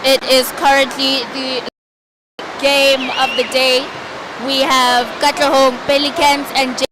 It is currently the game of the day. We have KATLEHONG Pelicans and JWSA.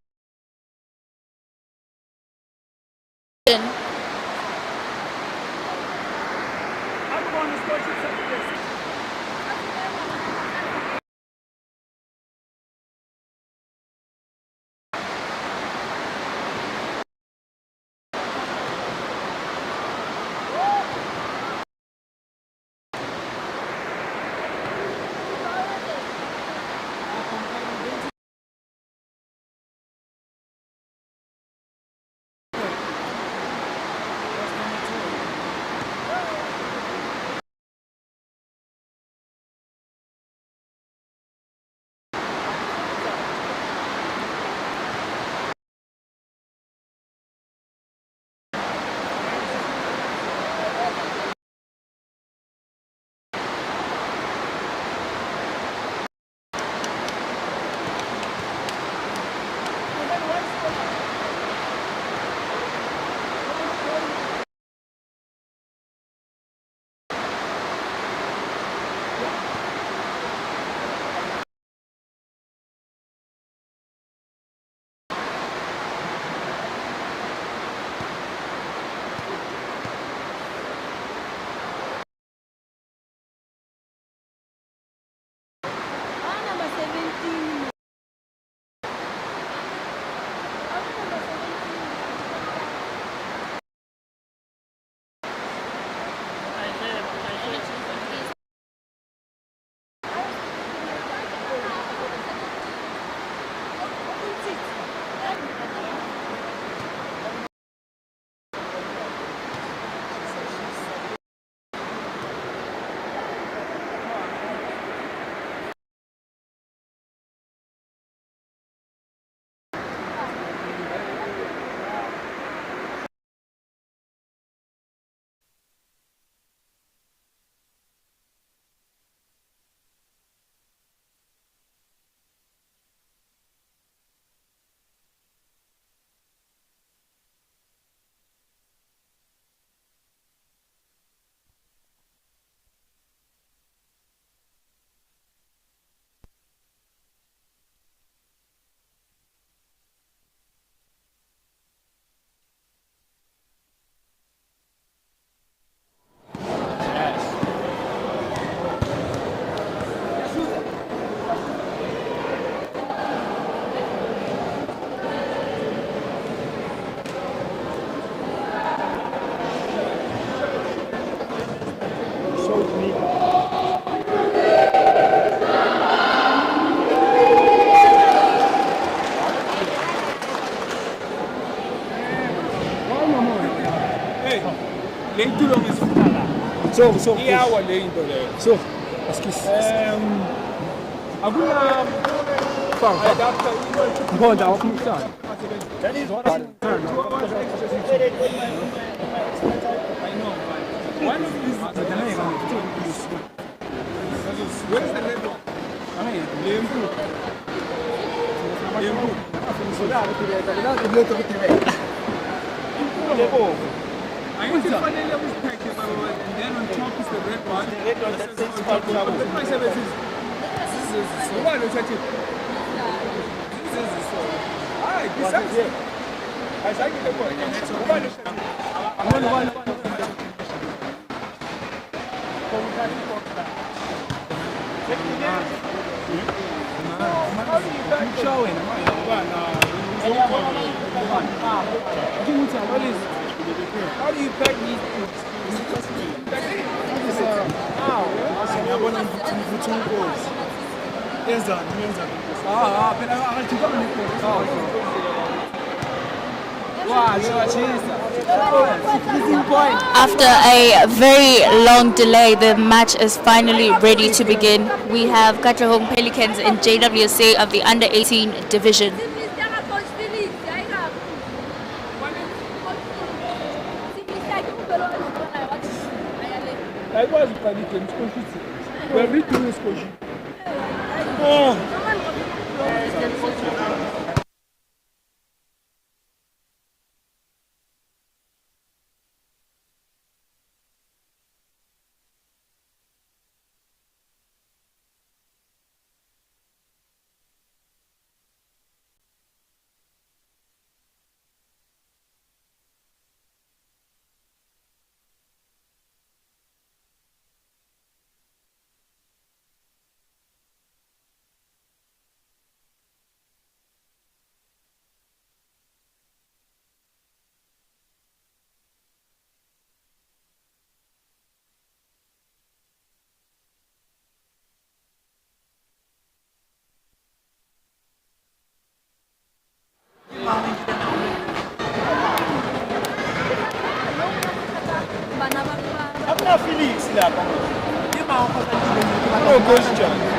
So, excuse. Agora, bom, dá uma comichão. Where is the red one? I want to find a little packet, and then on top is the red one. The red one that says top travel. The price of it is. This is the soul. Why don't you check it? This is the soul. Ah, this is it. I like it. Why don't you check it? Showing. How do you pack these things? After a very long delay, the match is finally ready to begin. We have KATLEHONG Pelicans and JWSA of the under 18 division. I was panicking. Everything is squishy. No question.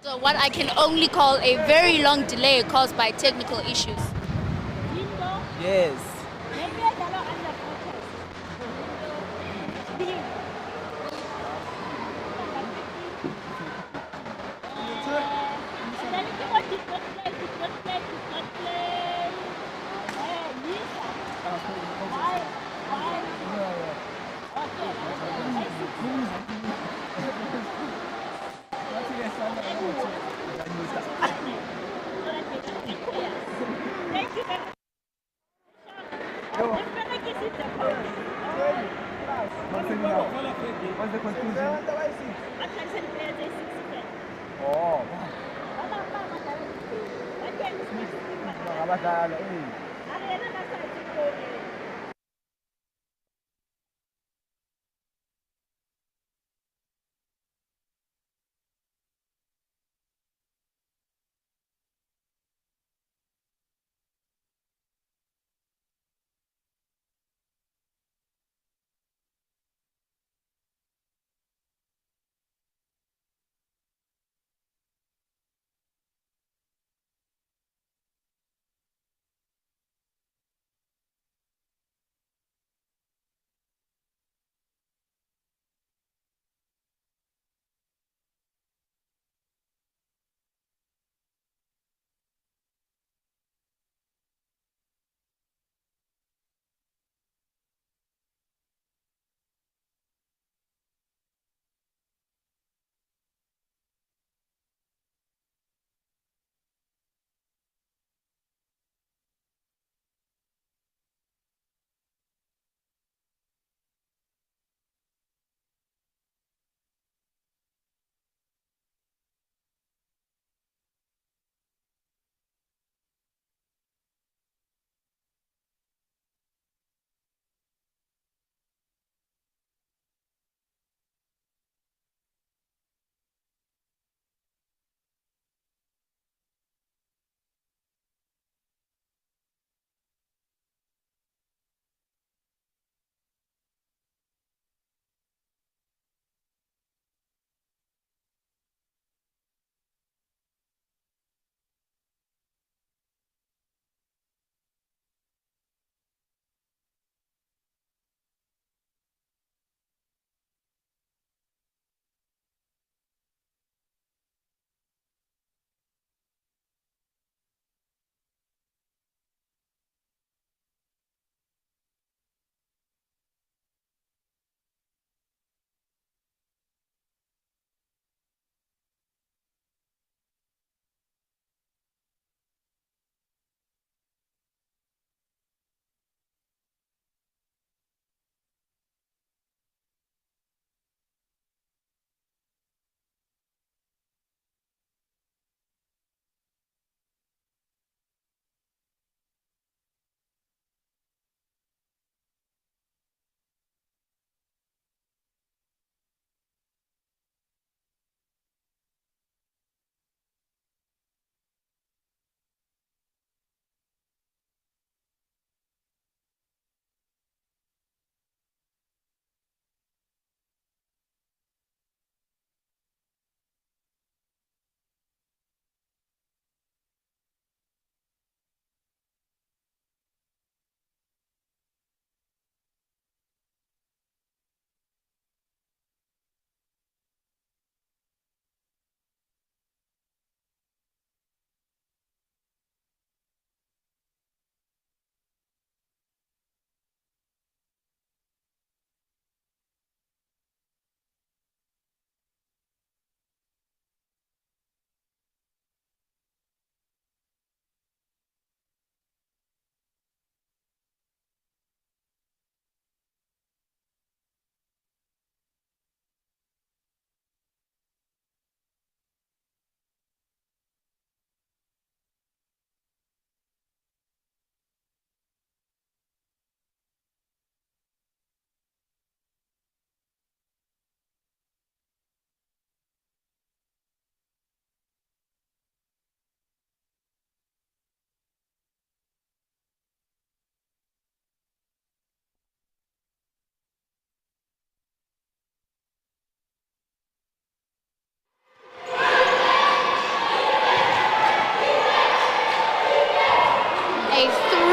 After what I can only call a very long delay caused by technical issues. Yes. What's the conclusion? Oh, nakabadala eh.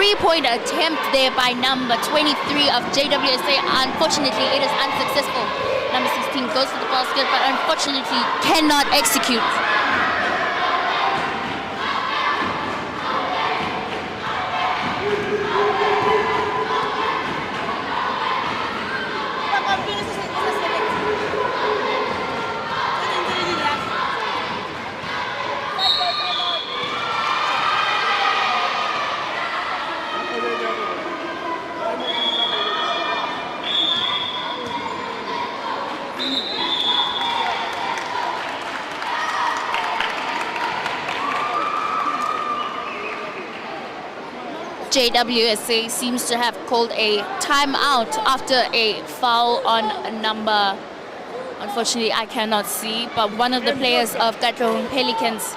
3-point attempt there by number 23 of JWSA. Unfortunately, it is unsuccessful. Number 16 goes to the basket, but unfortunately cannot execute. JWSA seems to have called a timeout after a foul on a number. Unfortunately, I cannot see, but one of the players of KATLEHONG Pelicans.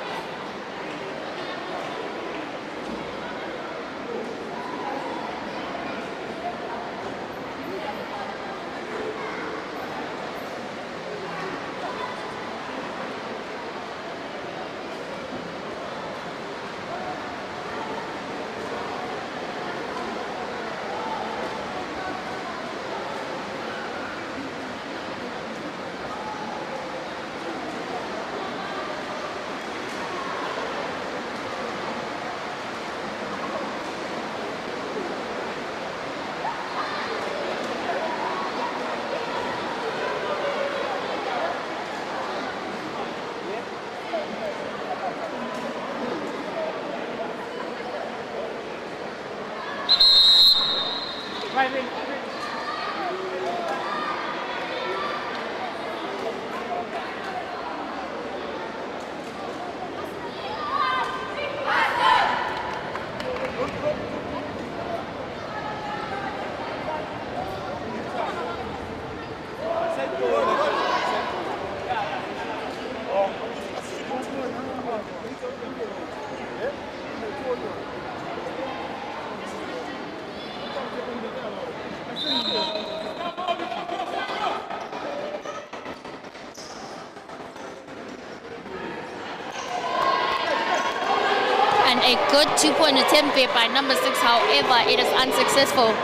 A good 2-point attempt there by number 6, however, it is unsuccessful.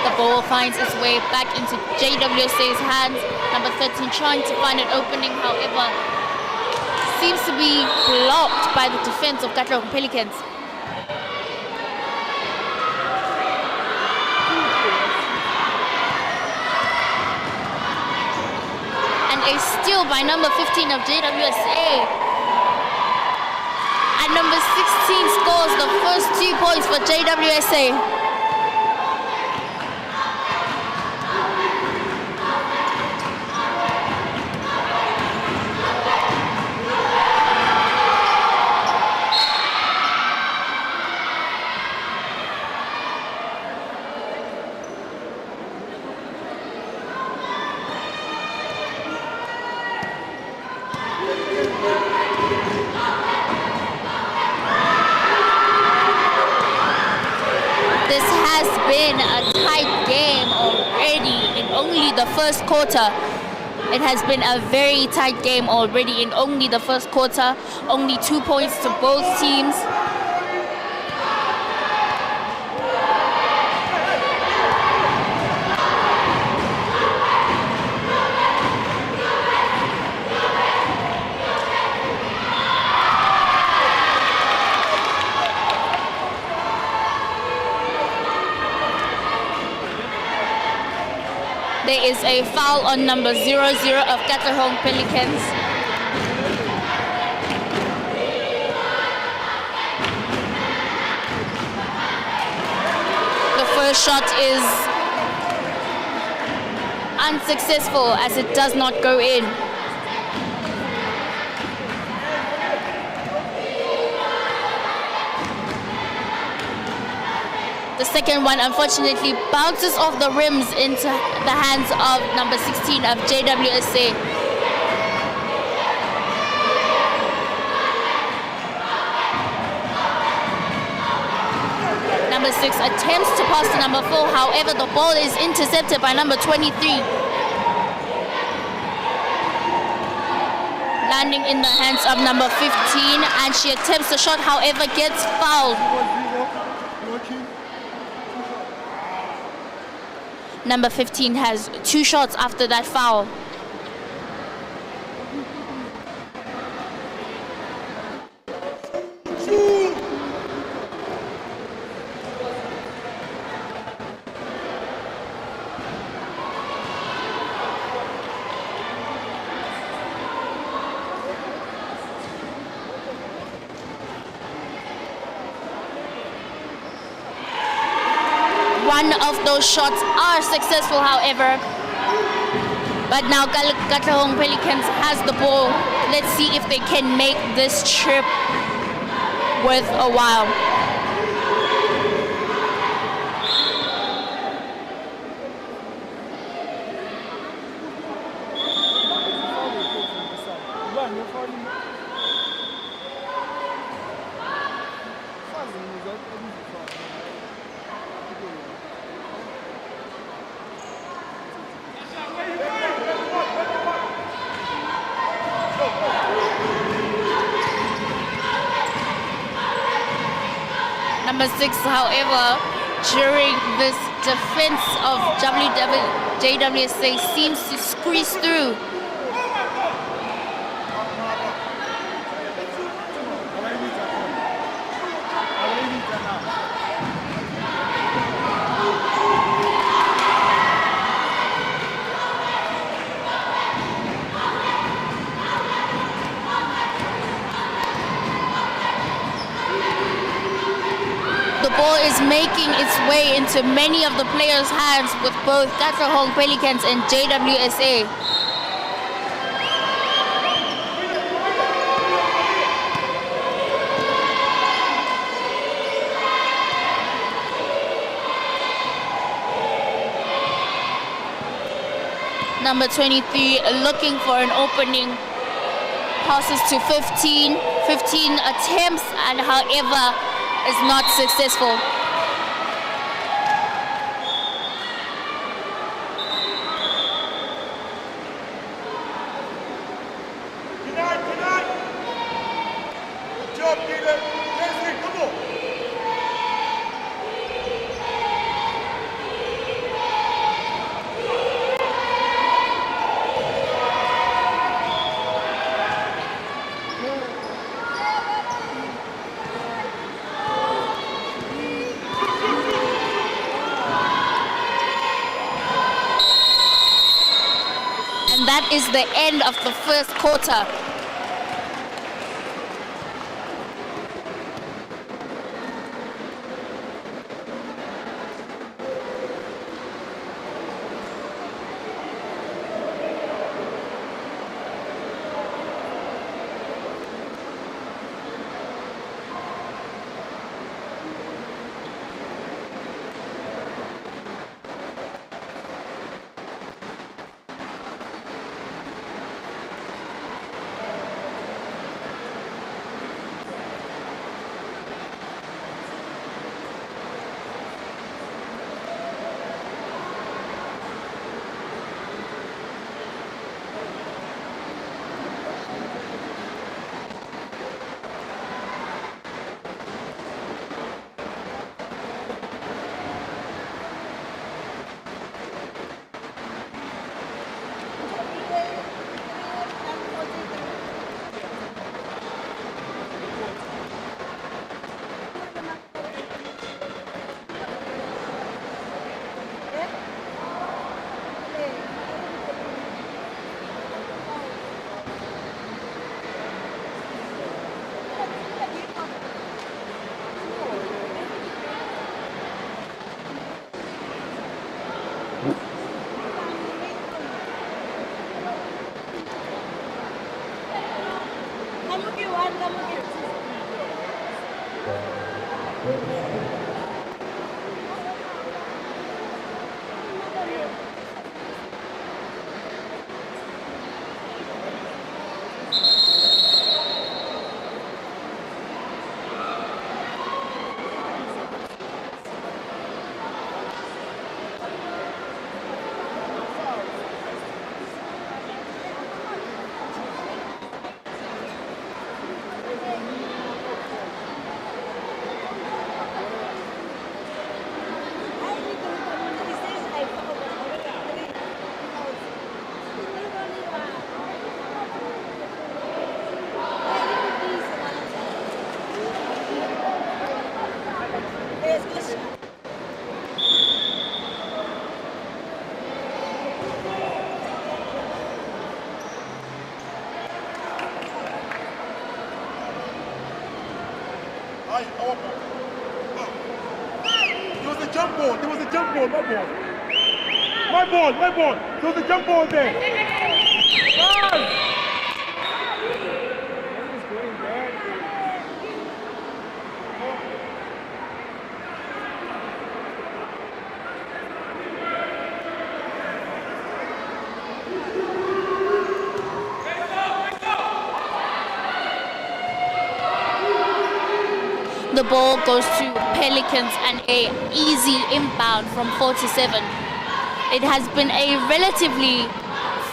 The ball finds its way back into JWSA's hands. Number 13 trying to find an opening, however, seems to be blocked by the defense of KATLEHONG Pelicans. And a steal by number 15 of JWSA. And number 16 scores the first 2 points for JWSA. Been a tight game already in only the first quarter. It has been a very tight game already in only the first quarter. Only 2 points to both teams. There is a foul on number 00 of KATLEHONG Pelicans. The first shot is unsuccessful as it does not go in. The second one unfortunately bounces off the rims into the hands of number 16 of JWSA. Number 6 attempts to pass to number 4, however the ball is intercepted by number 23. Landing in the hands of number 15, and she attempts the shot, however gets fouled. Number 15 has 2 shots after that foul. One of those shots are successful, however. But now KATLEHONG Pelicans has the ball. Let's see if they can make this trip worth a while. Number 6, however, during this defense of JWSA seems to squeeze through. The ball is making its way into many of the players' hands with both KATLEHONG Pelicans and JWSA. Number 23 looking for an opening, passes to 15 attempts, and however is not successful. Tonight. Good job, Dylan. Leslie, come on. And that is the end of the first quarter. There was a jump ball. There was a jump ball. My ball. My ball. My ball. There was a jump ball there. Run! The ball goes to Pelicans and a easy inbound from 47. It has been a relatively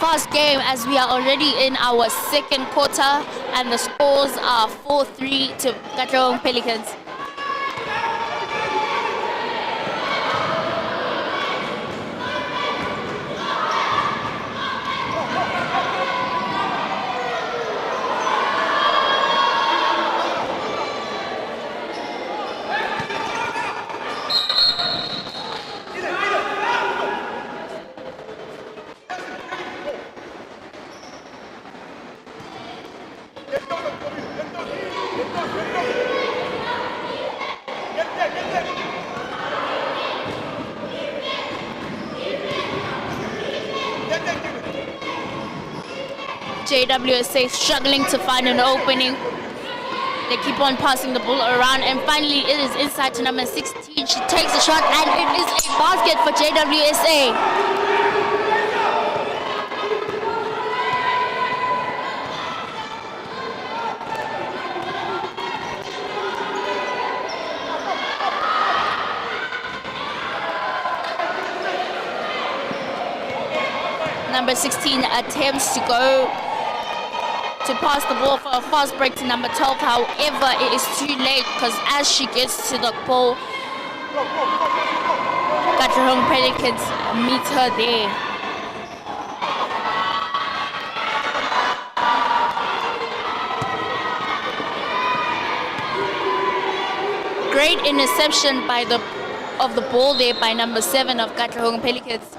fast game as we are already in our second quarter and the scores are 4-3 to KATLEHONG Pelicans. JWSA struggling to find an opening. They keep on passing the ball around and finally it is inside to number 16. She takes a shot and it is a basket for JWSA. Number 16 attempts to go to pass the ball for a fast break to number 12. However, it is too late because as she gets to the ball, KATLEHONG Pelicans meet her there. Great interception of the ball there by number 7 of KATLEHONG Pelicans.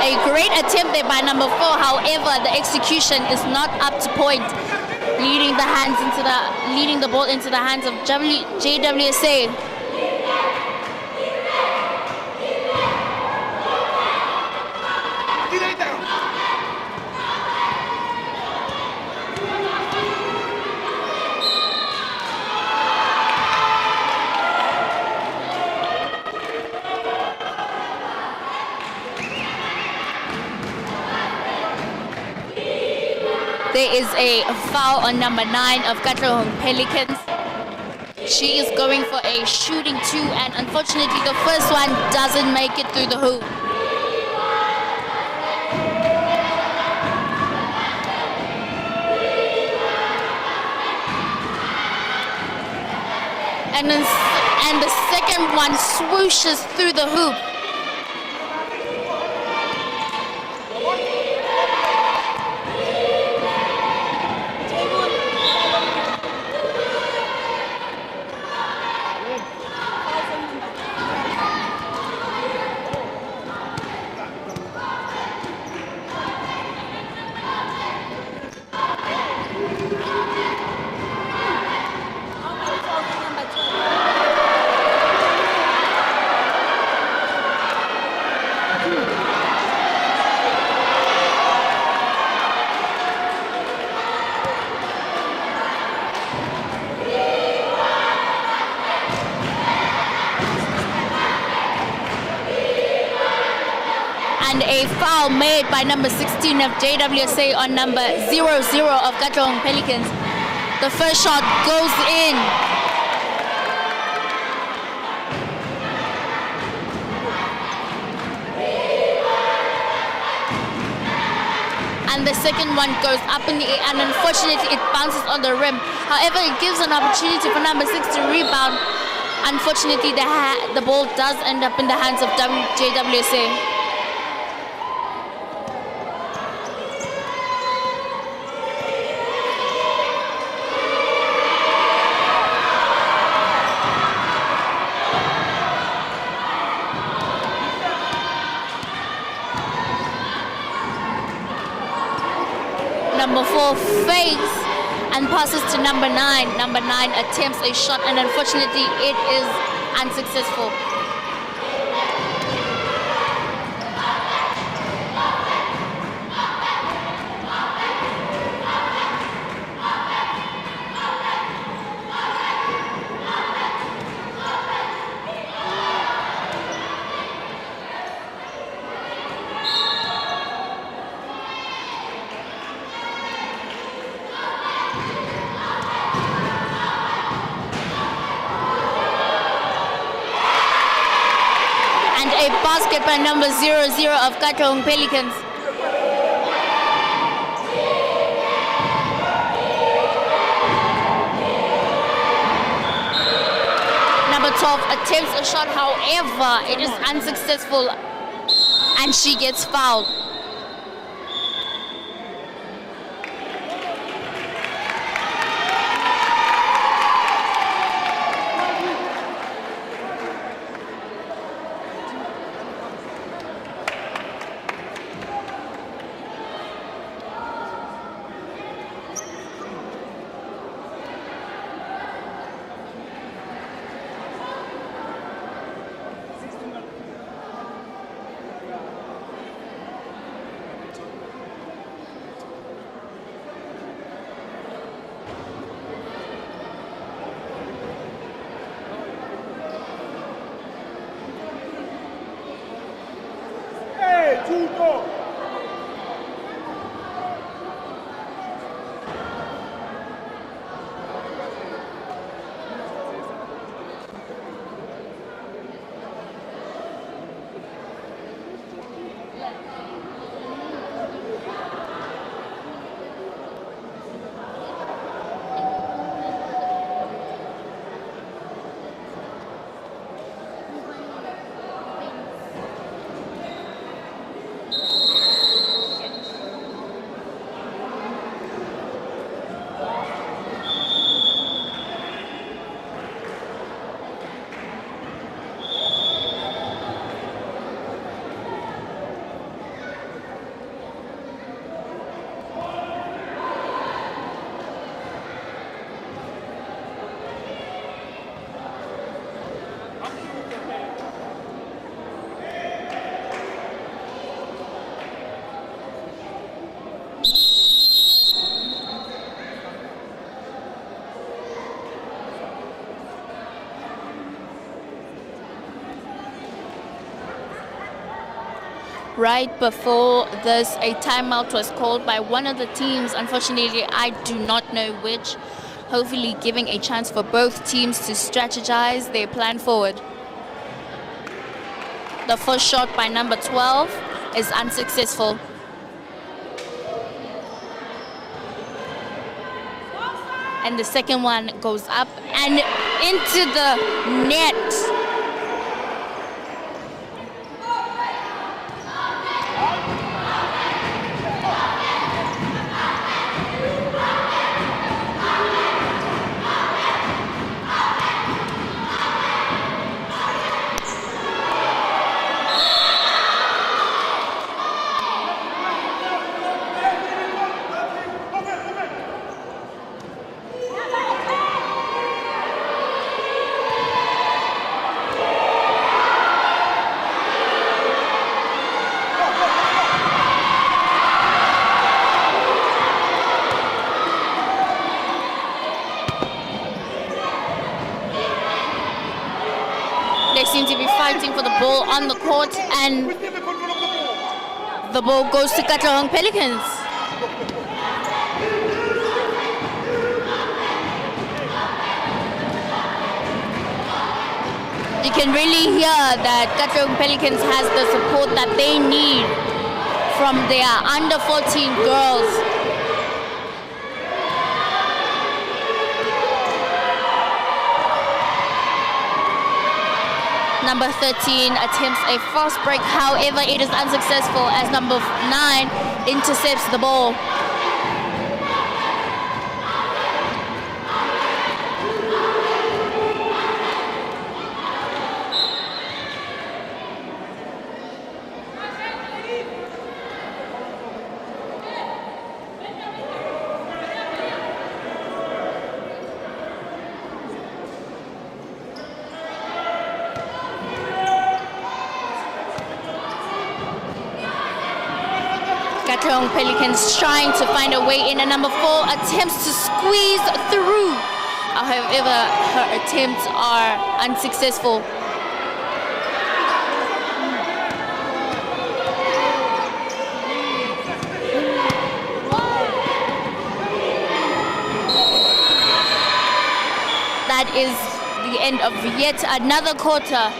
A great attempt there by number 4. However, the execution is not up to point, leading the ball into the hands of JWSA. There is a foul on number 9 of KATLEHONG Pelicans. She is going for a shooting 2 and unfortunately the first one doesn't make it through the hoop. And the second one swooshes through the hoop. And a foul made by number 16 of JWSA on number 00 of KATLEHONG Pelicans. The first shot goes in. and the second one goes up in the air, and unfortunately it bounces on the rim. However, it gives an opportunity for number 6 to rebound. Unfortunately, the ball does end up in the hands of JWSA. Number 4 fakes and passes to number 9. Number 9 attempts a shot, and unfortunately it is unsuccessful. A basket by number 00 of KATLEHONG Pelicans. Number 12 attempts a shot, however, it is unsuccessful and she gets fouled. Right before this, a timeout was called by one of the teams. Unfortunately, I do not know which. Hopefully giving a chance for both teams to strategize their plan forward. The first shot by number 12 is unsuccessful. And the second one goes up and into the net. They seem to be fighting for the ball on the court, and the ball goes to KATLEHONG Pelicans. You can really hear that KATLEHONG Pelicans has the support that they need from their under 14 girls. Number 13 attempts a fast break, however it is unsuccessful as number 9 intercepts the ball. KATLEHONG Pelicans trying to find a way in, and number 4 attempts to squeeze through. However, her attempts are unsuccessful. That is the end of yet another quarter.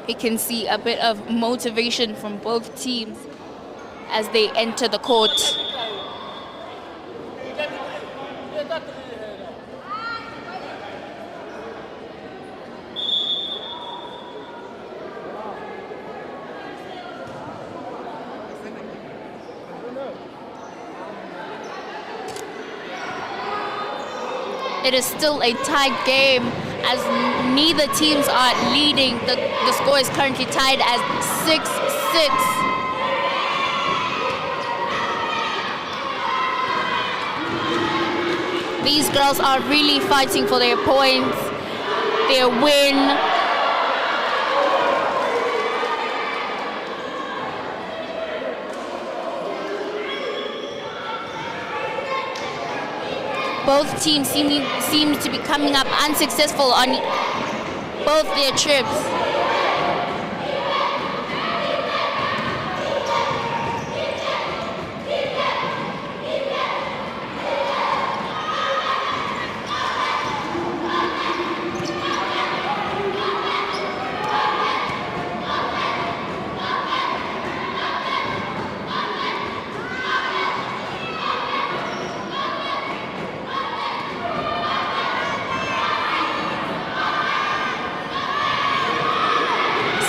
You can see a bit of motivation from both teams as they enter the court. it is still a tight game as neither teams are leading. The score is currently tied at 6-6. These girls are really fighting for their points, their win. Both teams seem to be coming up unsuccessful on both their trips.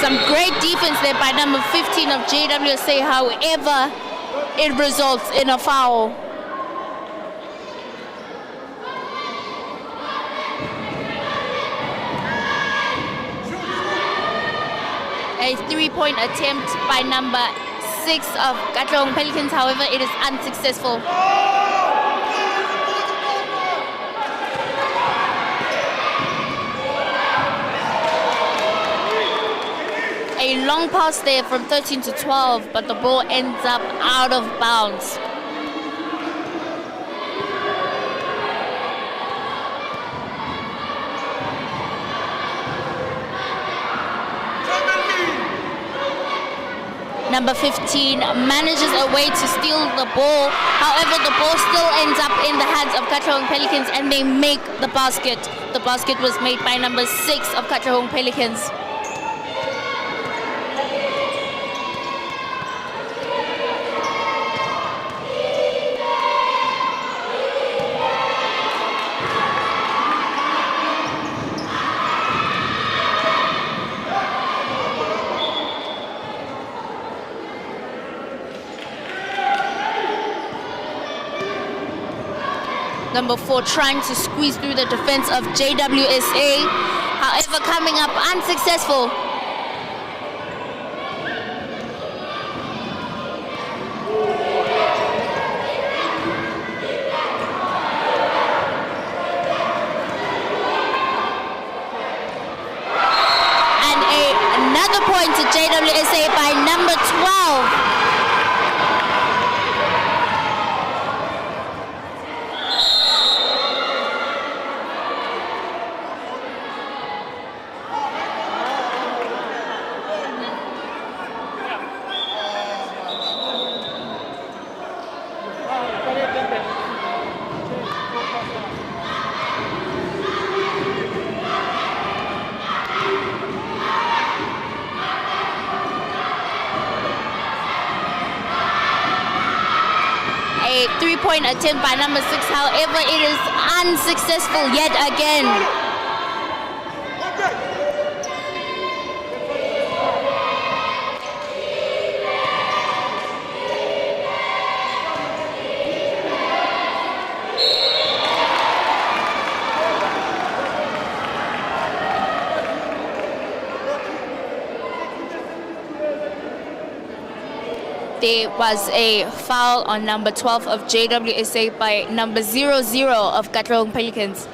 Some great defense there by number 15 of JWSA, however, it results in a foul. A three-point attempt by number 6 of KATLEHONG Pelicans, however, it is unsuccessful. A long pass there from 13 to 12, but the ball ends up out of bounds. Number 15 manages a way to steal the ball. However, the ball still ends up in the hands of KATLEHONG Pelicans and they make the basket. The basket was made by number 6 of KATLEHONG Pelicans. Number 4 trying to squeeze through the defense of JWSA, however coming up unsuccessful. And another point to JWSA by number 12. A three-point attempt by number 6, however, it is unsuccessful yet again. There was a foul on number 12 of JWSA by number 00 of KATLEHONG Pelicans.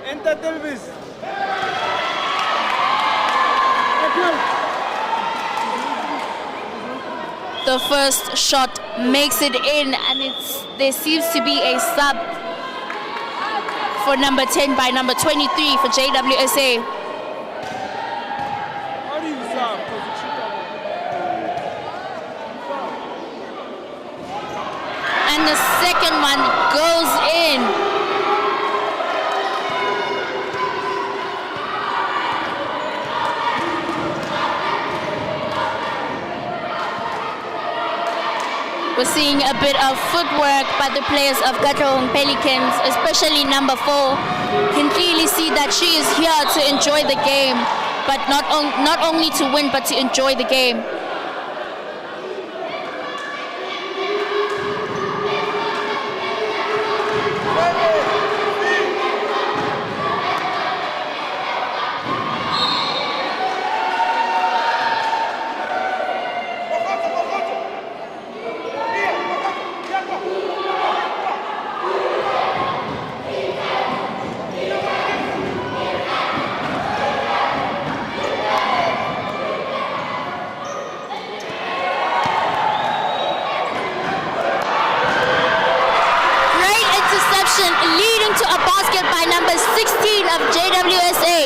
Enter Elvis. The first shot makes it in, and there seems to be a sub for number 10 by number 23 for JWSA. How do you serve? And the second one goes in. We're seeing a bit of footwork by the players of KATLEHONG Pelicans, especially number 4. Can clearly see that she is here to enjoy the game, but not only to win, but to enjoy the game. number 16 of JWSA.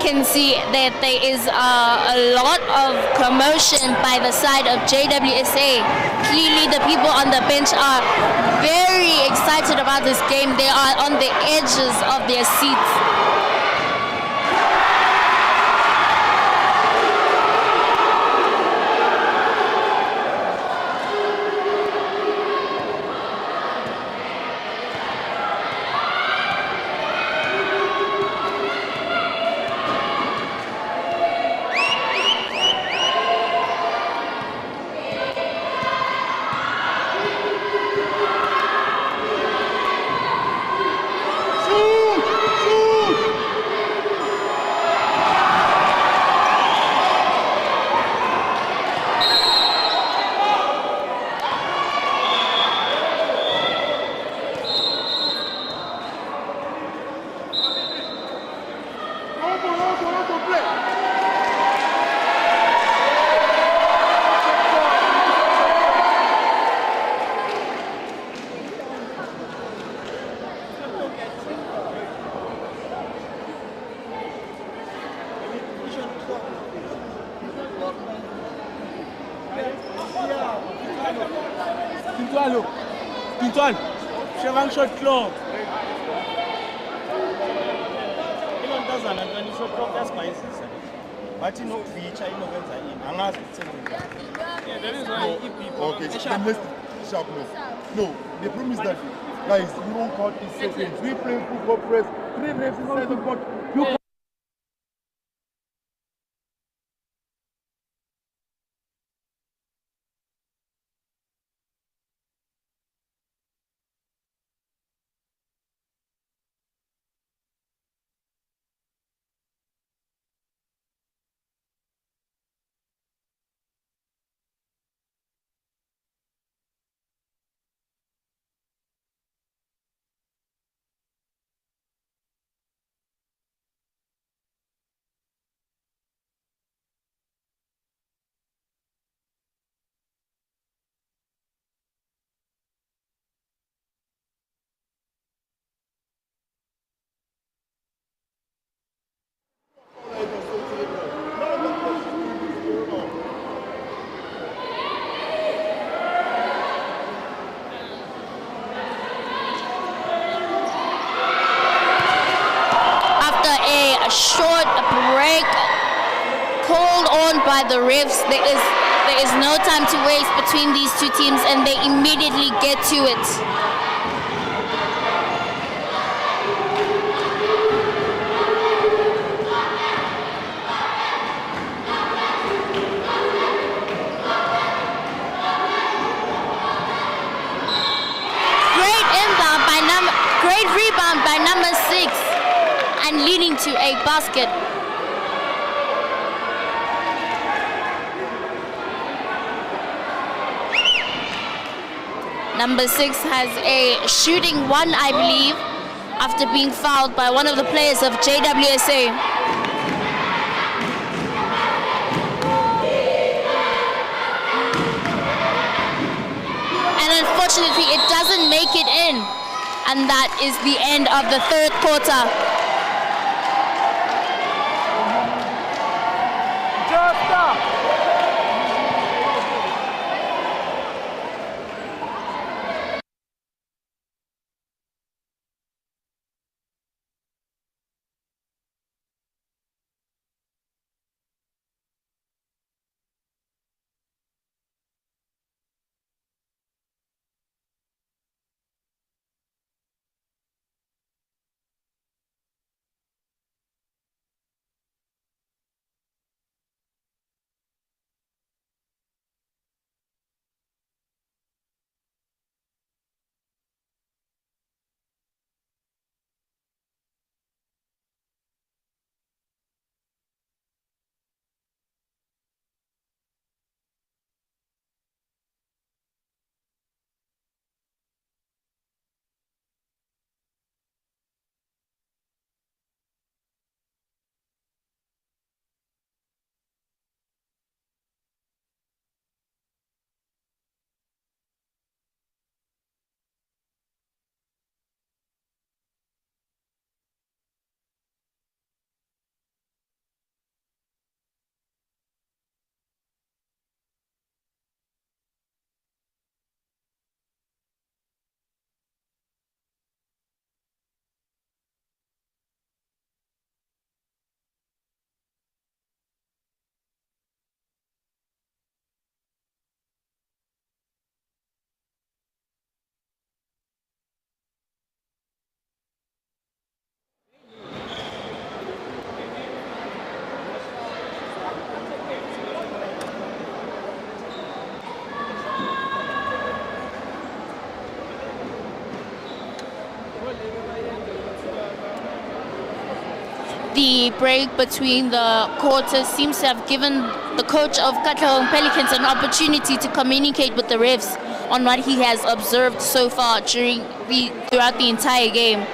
Can see that there is a lot of commotion by the side of JWSA. Clearly the people on the bench are very excited about this game. They are on the edges of their seats. Quintuan, Chevang shot clock. But you know, feature, you know, unless it's Yeah, that is why EBL. okay, then let's sharpness. No, the problem is that, guys, we won't count in seconds. We play football press, 3 reps inside the box. You can't. A short break called on by the refs. There is no time to waste between these two teams, and they immediately get to it. Great rebound by number 6. And leading to a basket. Number 6 has a shooting 1, I believe, after being fouled by one of the players of JWSA. And unfortunately, it doesn't make it in. And that is the end of the 3rd quarter. The break between the quarters seems to have given the coach of KATLEHONG Pelicans an opportunity to communicate with the refs on what he has observed so far throughout the entire game.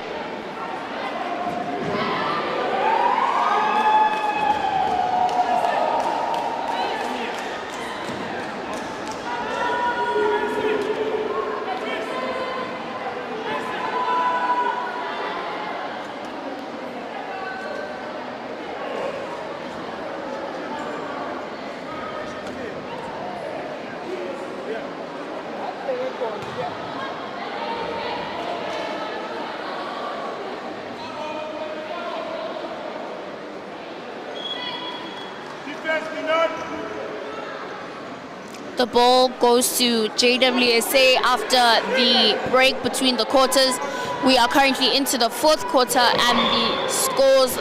The ball goes to JWSA after the break between the quarters. We are currently into the fourth quarter and the scores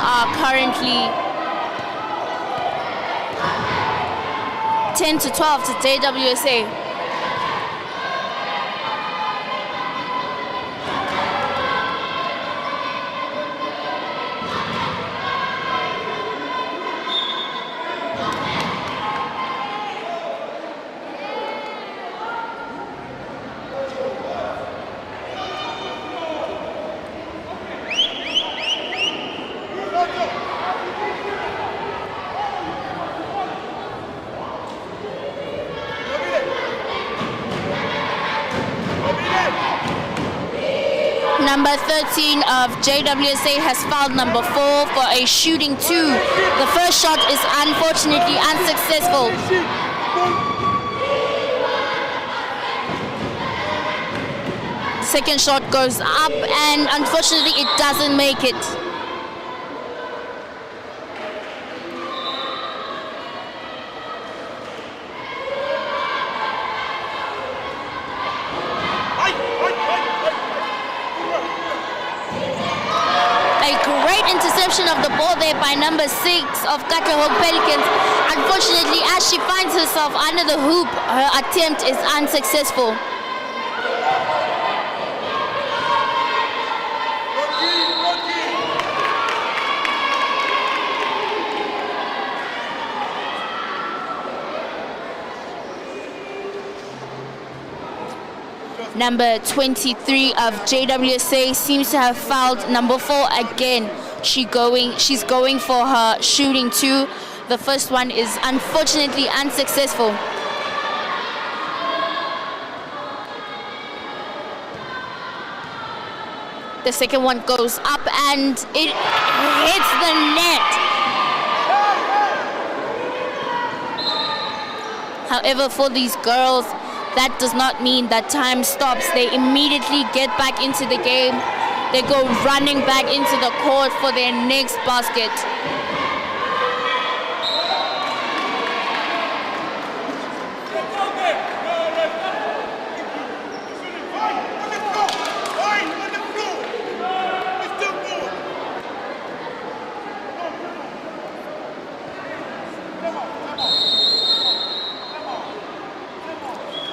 are currently 10-12 to JWSA. Number 13 of JWSA has fouled number 4 for a shooting 2. The first shot is unfortunately unsuccessful. Second shot goes up and unfortunately it doesn't make it. Interception of the ball there by number 6 of KATLEHONG Pelicans. Unfortunately, as she finds herself under the hoop, her attempt is unsuccessful. Number 23 of JWSA seems to have fouled number 4 again. She's going for her shooting 2. The first one is unfortunately unsuccessful. The second one goes up and it hits the net. However, for these girls, that does not mean that time stops. They immediately get back into the game. They go running back into the court for their next basket.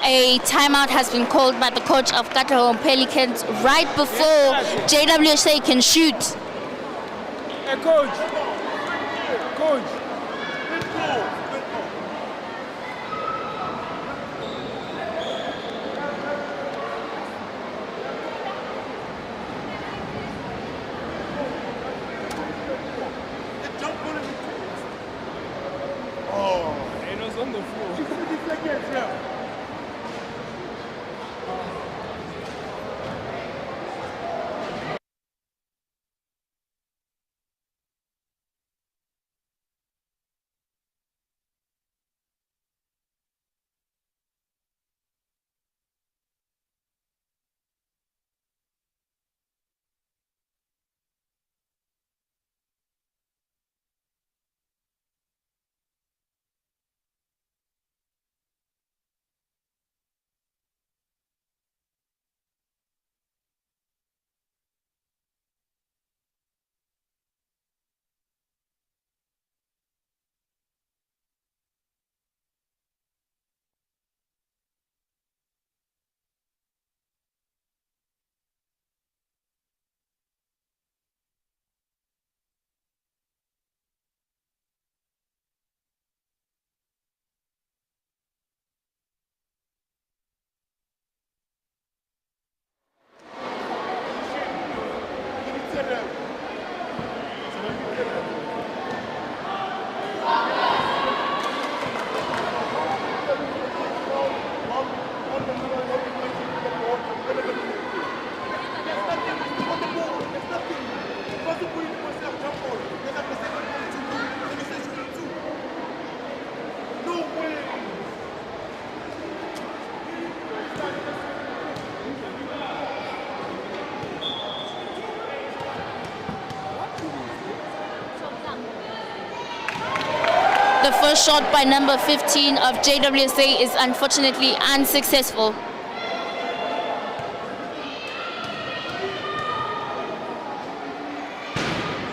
A timeout has been called by the coach of KATLEHONG Pelicans right before JWSA can shoot. Hey, coach. Coach. Oh, and it was on the floor. The first shot by number 15 of JWSA is unfortunately unsuccessful.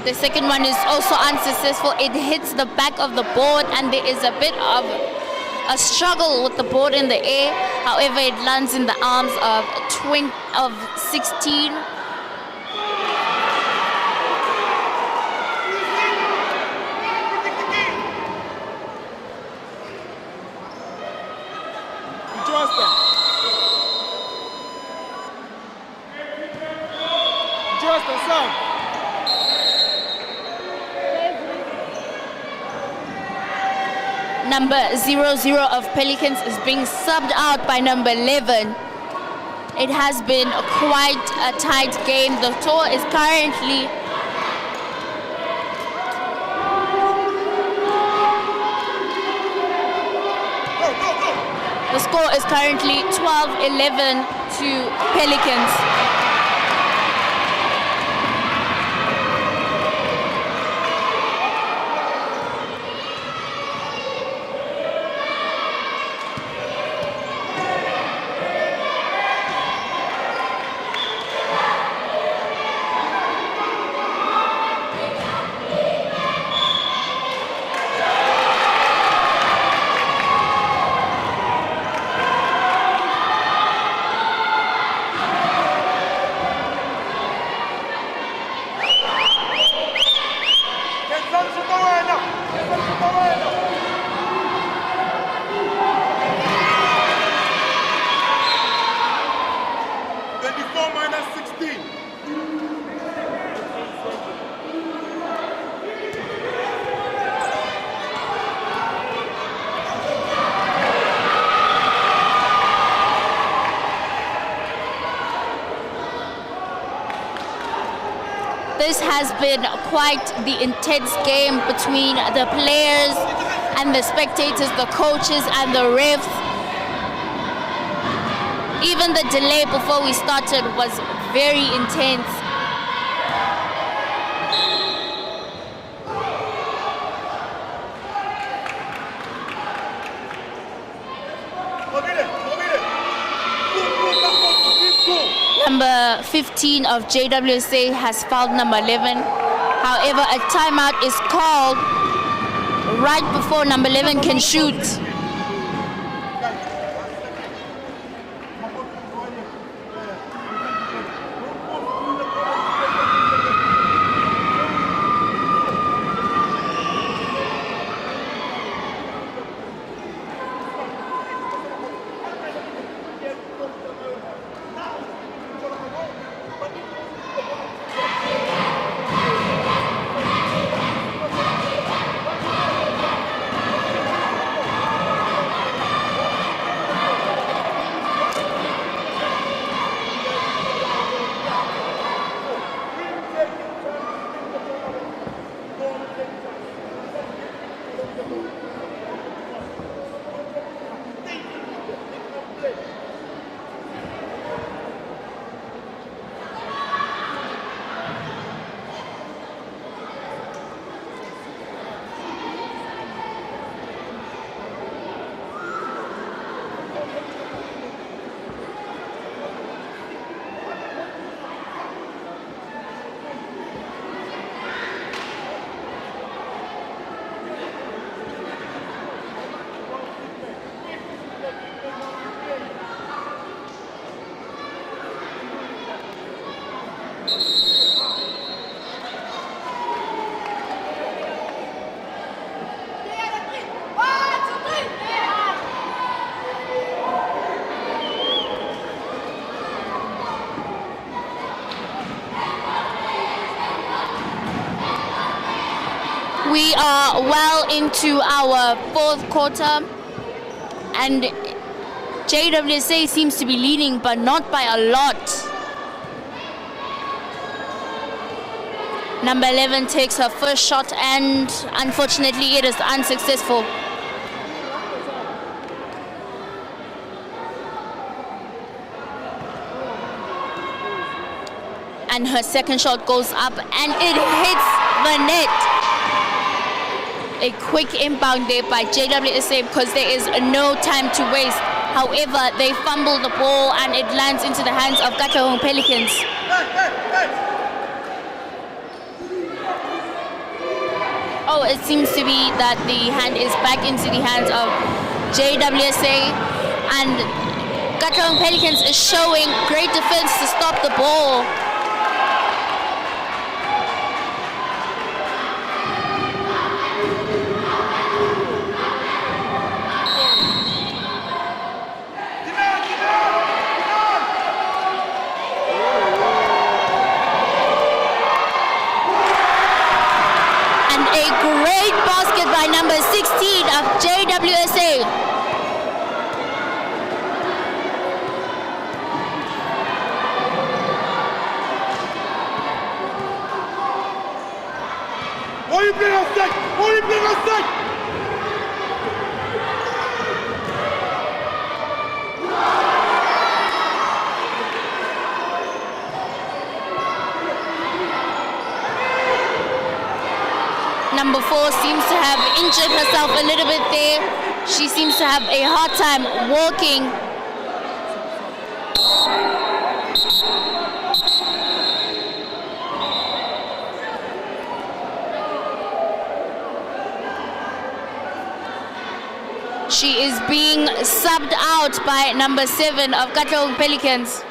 The second one is also unsuccessful. It hits the back of the board and there is a bit of a struggle with the board in the air. However, it lands in the arms of 16. Number 00 of Pelicans is being subbed out by number 11. It has been quite a tight game. The score is currently The score is currently 12-11 to Pelicans. This has been quite the intense game between the players and the spectators, the coaches and the refs. Even the delay before we started was very intense. Number 15 of JWSA has fouled number 11. However, a timeout is called right before number 11 can shoot. We are well into our fourth quarter, and JWSA seems to be leading, but not by a lot. Number 11 takes her first shot, and unfortunately it is unsuccessful. And her second shot goes up and it hits the net. A quick inbound there by JWSA because there is no time to waste. However, they fumble the ball and it lands into the hands of KATLEHONG Pelicans. Oh, it seems to be that the hand is back into the hands of JWSA, and KATLEHONG Pelicans is showing great defense to stop the ball. Great basket by number 16 of JWSA. Why you bring us that? Why you bring us that? Number 4 seems to have injured herself a little bit there. She seems to have a hard time walking. She is being subbed out by number 7 of KATLEHONG Pelicans.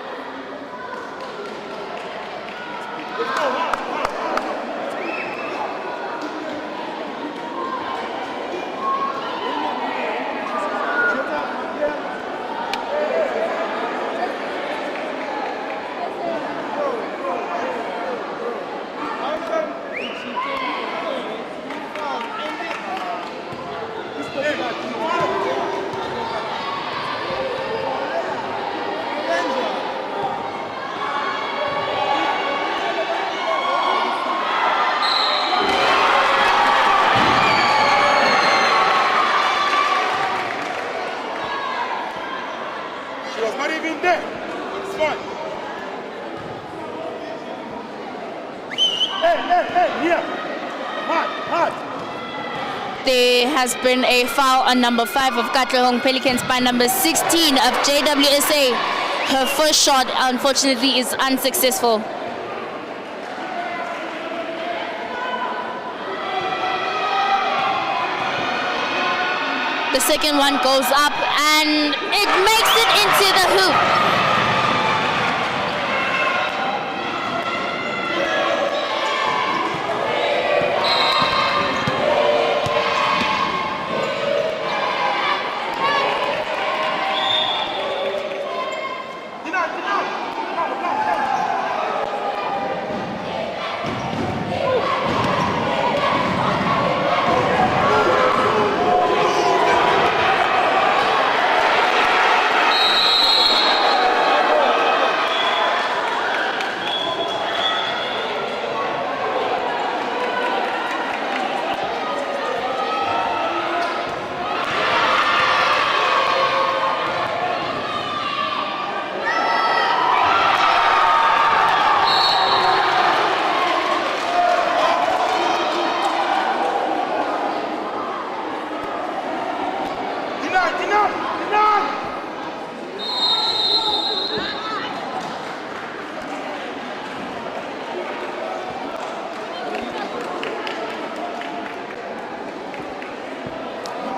There has been a foul on number 5 of KATLEHONG Pelicans by number 16 of JWSA. Her first shot, unfortunately, is unsuccessful. The second one goes up and it makes it into the hoop.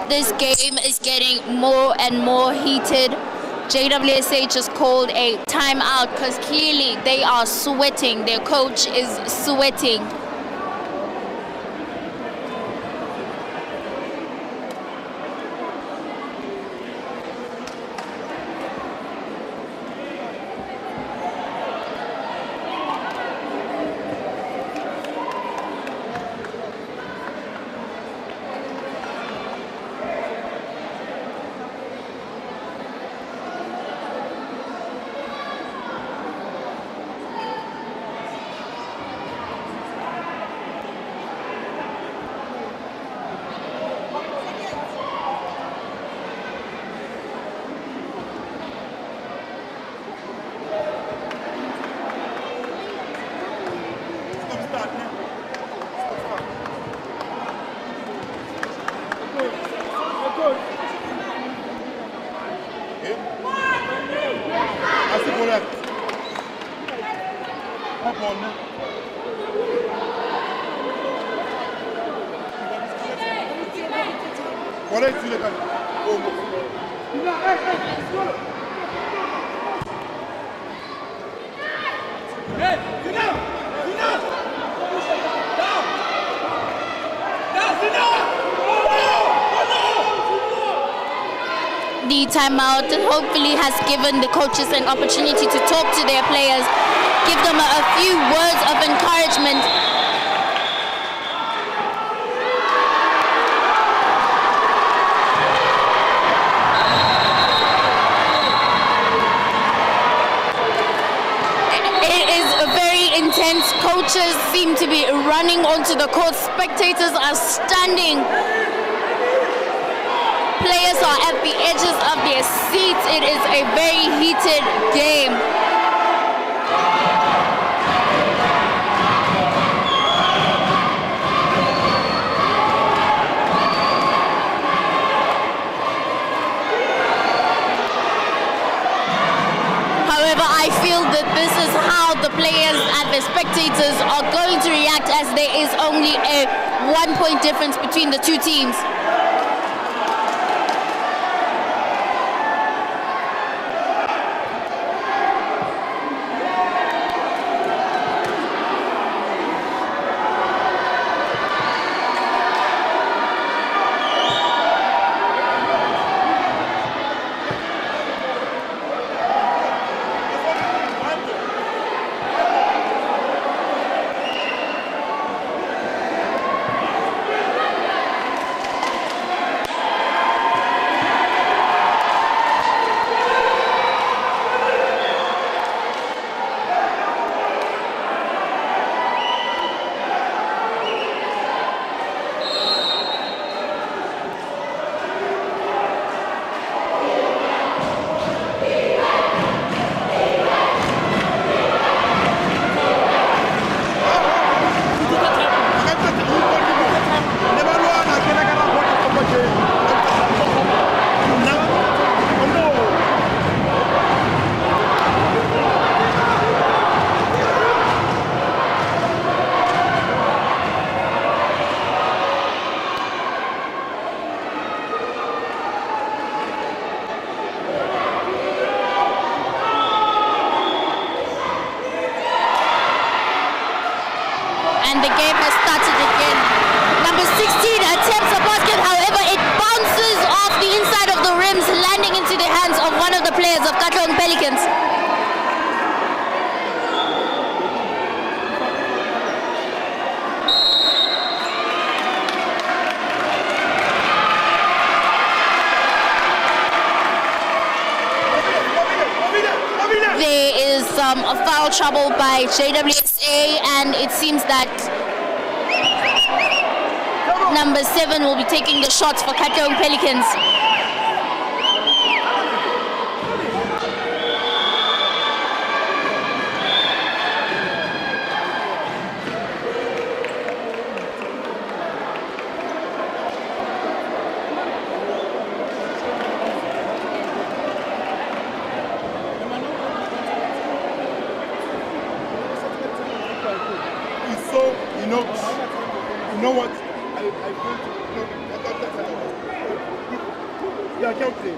This game is getting more and more heated. JWSA just called a timeout because clearly they are sweating. Their coach is sweating. Up on that. What are you doing? The timeout hopefully has given the coaches an opportunity to talk to their players, give them a few words of encouragement. It is very intense. Coaches seem to be running onto the court. Spectators are standing. Players are at the edges of their seats. It is a very heated game. However, I feel that this is how the players and the spectators are going to react, as there is only a 1-point difference between the two teams. And the game has started again. Number 16 attempts a basket, however it bounces off the inside of the rims, landing into the hands of one of the players of KATLEHONG Pelicans. There is a foul trouble by JWSA, and it seems that number 7 will be taking the shots for KATLEHONG Pelicans. So, you know what? I think, yeah, I can't play.